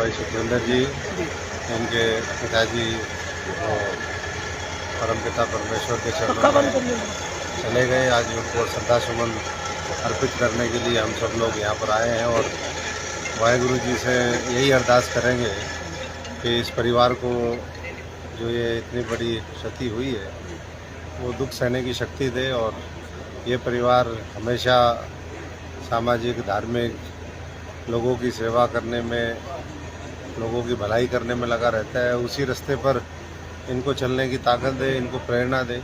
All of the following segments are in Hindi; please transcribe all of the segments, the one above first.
भाई सुखविंदर जी, इनके पिताजी वो परमपिता परमेश्वर के चरणों में चले गए। आज उनको श्रद्धा सुमन अर्पित करने के लिए हम सब लोग यहाँ पर आए हैं और वाहेगुरु जी से यही अरदास करेंगे कि इस परिवार को जो ये इतनी बड़ी क्षति हुई है वो दुख सहने की शक्ति दे और ये परिवार हमेशा सामाजिक धार्मिक लोगों की सेवा करने में, लोगों की भलाई करने में लगा रहता है। उसी रास्ते पर इनको चलने की ताकत दे, इनको प्रेरणा दे।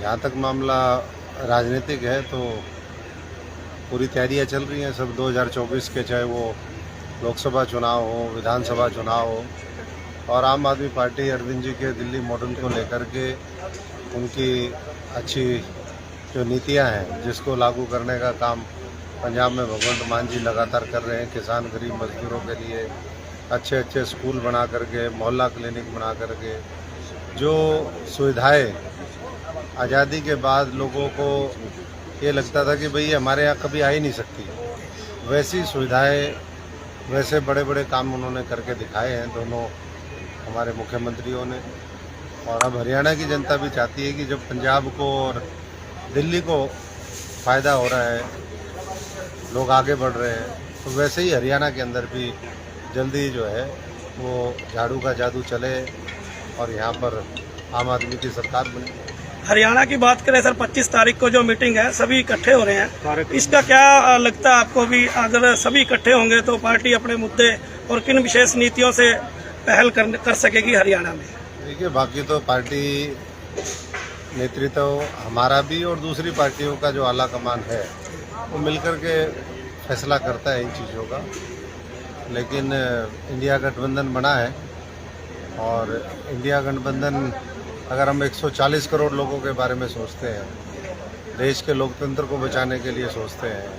जहाँ तक मामला राजनीतिक है तो पूरी तैयारियाँ चल रही हैं सब 2024 के, चाहे वो लोकसभा चुनाव हो, विधानसभा चुनाव हो। और आम आदमी पार्टी अरविंद जी के दिल्ली मॉडल को लेकर के उनकी अच्छी जो नीतियां हैं जिसको लागू करने का काम पंजाब में भगवंत मान जी लगातार कर रहे हैं। किसान गरीब मजदूरों के लिए अच्छे अच्छे स्कूल बना करके, मोहल्ला क्लिनिक बना करके, जो सुविधाएं आज़ादी के बाद लोगों को ये लगता था कि भाई हमारे यहाँ कभी आ ही नहीं सकती, वैसी सुविधाएं, वैसे बड़े बड़े काम उन्होंने करके दिखाए हैं दोनों हमारे मुख्यमंत्रियों ने। और अब हरियाणा की जनता भी चाहती है कि जब पंजाब को और दिल्ली को फ़ायदा हो रहा है, लोग आगे बढ़ रहे हैं, तो वैसे ही हरियाणा के अंदर भी जल्दी जो है वो झाड़ू का जादू चले और यहाँ पर आम आदमी की सरकार बने। हरियाणा की बात करें सर, 25 तारीख को जो मीटिंग है सभी इकट्ठे हो रहे हैं, इसका क्या लगता है आपको? भी अगर सभी इकट्ठे होंगे तो पार्टी अपने मुद्दे और किन विशेष नीतियों से पहल कर सकेगी हरियाणा में? देखिए, बाकी तो पार्टी नेतृत्व हमारा भी और दूसरी पार्टियों का जो आला कमान है वो मिलकर के फैसला करता है इन चीज़ों का। लेकिन इंडिया गठबंधन बना है और इंडिया गठबंधन, अगर हम 140 करोड़ लोगों के बारे में सोचते हैं, देश के लोकतंत्र को बचाने के लिए सोचते हैं,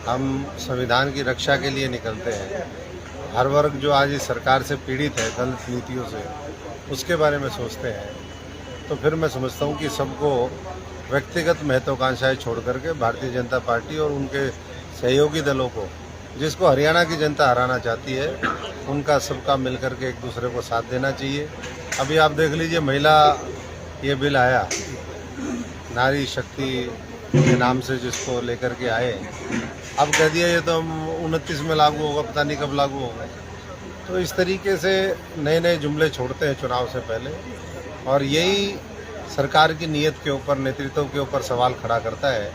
हम संविधान की रक्षा के लिए निकलते हैं, हर वर्ग जो आज इस सरकार से पीड़ित है गलत नीतियों से, उसके बारे में सोचते हैं, तो फिर मैं समझता हूँ कि सबको व्यक्तिगत महत्वाकांक्षाएं छोड़ करके भारतीय जनता पार्टी और उनके सहयोगी दलों को, जिसको हरियाणा की जनता हराना चाहती है, उनका सबका मिलकर के एक दूसरे को साथ देना चाहिए। अभी आप देख लीजिए, महिला ये बिल आया, नारी शक्ति के नाम से जिसको लेकर के आए, अब कह दिया ये तो हम 29 में लागू होगा, पता नहीं कब लागू होगा। तो इस तरीके से नए नए जुमले छोड़ते हैं चुनाव से पहले, और यही सरकार की नीयत के ऊपर, नेतृत्व के ऊपर सवाल खड़ा करता है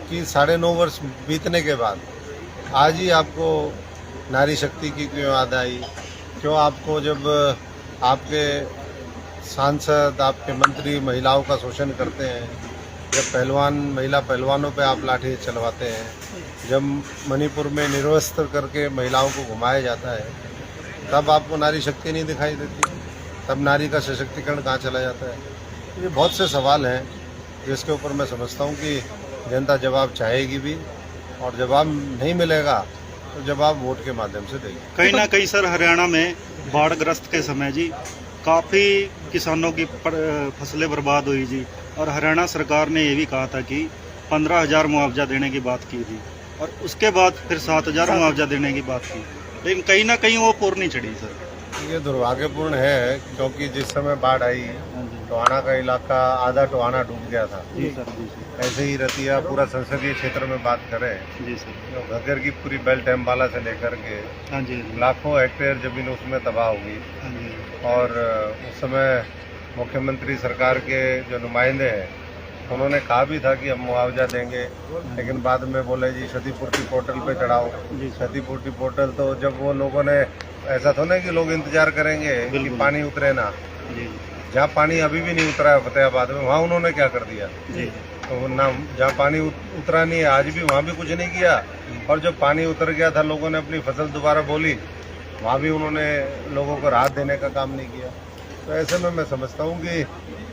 कि 9.5 वर्ष बीतने के बाद आज ही आपको नारी शक्ति की क्यों याद आई? क्यों आपको, जब आपके सांसद, आपके मंत्री महिलाओं का शोषण करते हैं, जब पहलवान, महिला पहलवानों पे आप लाठी चलवाते हैं, जब मणिपुर में निर्वस्त्र करके महिलाओं को घुमाया जाता है, तब आपको नारी शक्ति नहीं दिखाई देती, तब नारी का सशक्तिकरण कहाँ चला जाता है? ये बहुत से सवाल हैं जिसके ऊपर मैं समझता हूँ कि जनता जवाब चाहेगी भी, और जवाब नहीं मिलेगा तो जवाब वोट के माध्यम से देगी। कहीं ना कहीं सर, हरियाणा में बाढ़ग्रस्त के समय जी काफ़ी किसानों की फसलें बर्बाद हुई जी, और हरियाणा सरकार ने ये भी कहा था कि 15,000 मुआवजा देने की बात की थी, और उसके बाद फिर 7,000 मुआवजा देने की बात की, लेकिन कहीं ना कहीं वो पूर्ण नहीं चढ़ी सर। ये दुर्भाग्यपूर्ण है, क्योंकि जिस समय बाढ़ आई, टोहाना का इलाका, आधा टोहाना डूब गया था। जी सर, जी सर। ऐसे ही रतिया पूरा संसदीय क्षेत्र में बात करें, जी सर, तो घग्गर की पूरी बेल्ट एम्बाला से लेकर के हाँ जी, लाखों हेक्टेयर जमीन उसमें तबाह होगी। हाँ जी, और उस समय मुख्यमंत्री सरकार के जो नुमाइंदे हैं, उन्होंने कहा भी था कि हम मुआवजा देंगे, लेकिन बाद में बोले जी क्षतिपूर्ति पोर्टल पे चढ़ाओ। क्षतिपूर्ति पोर्टल, तो जब वो लोगों ने, ऐसा तो नहीं कि लोग इंतजार करेंगे कि पानी उतरे ना, जहाँ पानी अभी भी नहीं उतरा है फतेहाबाद में, वहाँ उन्होंने क्या कर दिया? तो ना, जहाँ पानी उतरा नहीं है आज भी, वहाँ भी कुछ नहीं किया, और जब पानी उतर गया था, लोगों ने अपनी फसल दोबारा बोली, वहाँ भी उन्होंने लोगों को राहत देने का काम नहीं किया। तो ऐसे में मैं समझता हूँ कि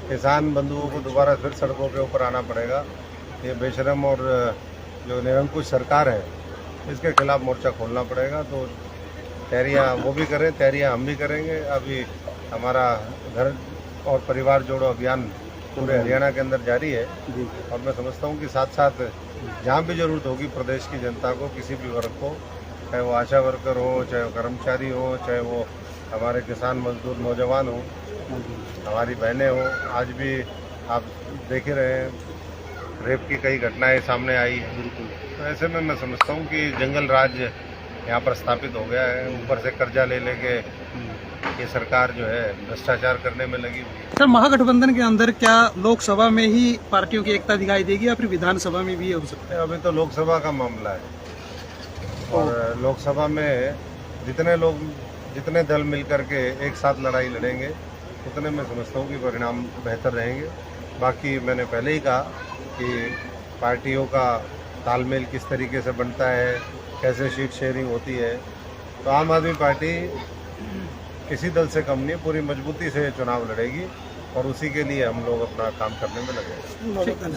किसान बंधुओं को दोबारा फिर सड़कों के ऊपर आना पड़ेगा। ये बेशरम और जो निरंकुश सरकार है, इसके खिलाफ मोर्चा खोलना पड़ेगा। तो तैयारियाँ वो भी करें, तैयारियाँ हम भी करेंगे। अभी हमारा घर और परिवार जोड़ो अभियान पूरे हरियाणा के अंदर जारी है, और मैं समझता हूँ कि साथ साथ जहाँ भी जरूरत होगी प्रदेश की जनता को, किसी भी वर्ग को, चाहे वो आशा वर्कर हो, चाहे वो कर्मचारी हो, चाहे वो हमारे किसान मजदूर नौजवान हो, हमारी बहनें हो। आज भी आप देख ही रहे हैं रेप की कई घटनाएं सामने आई है। तो ऐसे में मैं समझता हूँ कि जंगल राज यहाँ पर स्थापित हो गया है। ऊपर से कर्जा ले लेके ये सरकार जो है भ्रष्टाचार करने में लगी हुई है। सर, महागठबंधन के अंदर क्या लोकसभा में ही पार्टियों की एकता दिखाई देगी या फिर विधानसभा में भी हो सकता है? अभी तो लोकसभा का मामला है और लोकसभा में जितने दल मिलकर के एक साथ लड़ाई लड़ेंगे उतने मैं समझता हूँ कि परिणाम बेहतर रहेंगे। बाकी मैंने पहले ही कहा कि पार्टियों का तालमेल किस तरीके से बनता है, कैसे सीट शेयरिंग होती है। तो आम आदमी पार्टी किसी दल से कम नहीं, पूरी मजबूती से चुनाव लड़ेगी और उसी के लिए हम लोग अपना काम करने में लगे हैं।